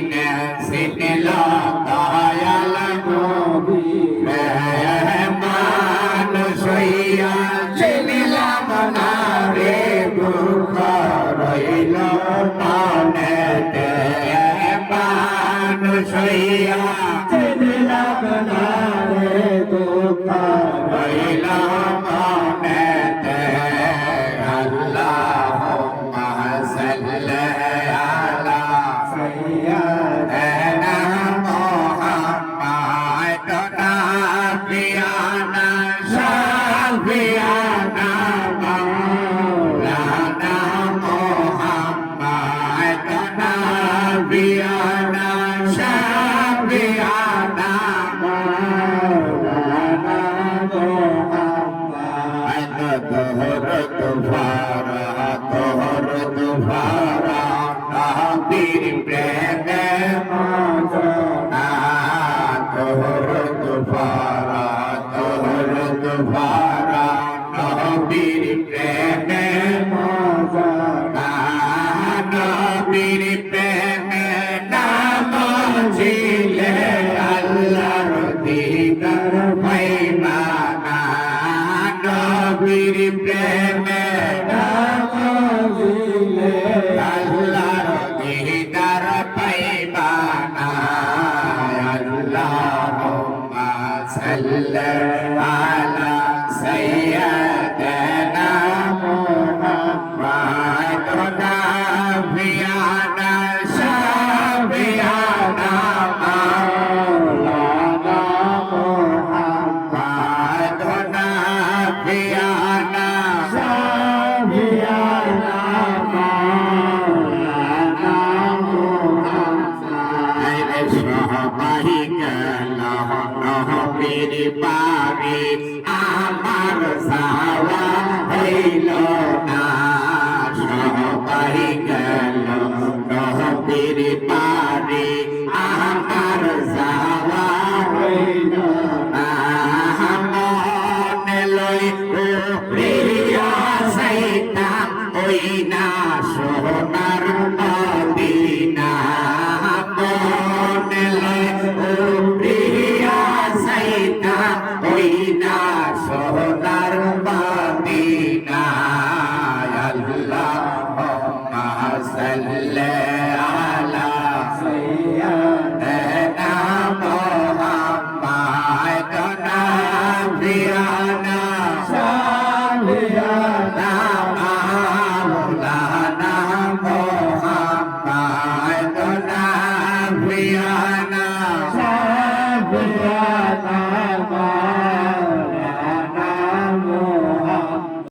দিনে সিনিল দয়াল নবী মেহমান সইয়া চিনিলাম না রে দুঃখ রইল মনেতে মেহমান সইয়া চিনিলাম না রে দুঃখ রইল মনেতে আল্লাহুম্মা সাল্লি আলা সাইয়্যিদিনা মুহাম্মাদ নাবিয়ানা শাফিয়ানা মাওলানা মুহাম্মাদ নাবিয়ানা শাফিয়ানা মাওলানা মুহাম্মাদ তোহর তুফারা নবীর প্রেমে মজনা তোহর তুফারা নবীর প্রেমে মজনা নবীর প্রেমে নাম ছিলে আল্লাহর দিদার পাইবানা নবীর প্রেমে নাম ছিলে আল্লাহর দিদার পাইবানা আল্লাহুম্মা সাল্লি আলা সাইয়্যিদিনা মুহাম্মাদ নাবিয়ানা শাফিয়ানা মাওলানা মুহাম্মাদ নাবিয়ানা শাফিয়ানা মাওলানা মুহাম্মাদ সবাই গেল নবীর বাড়ি আমার যাওয়া হইল না সবাই গেল নবীর বাড়ি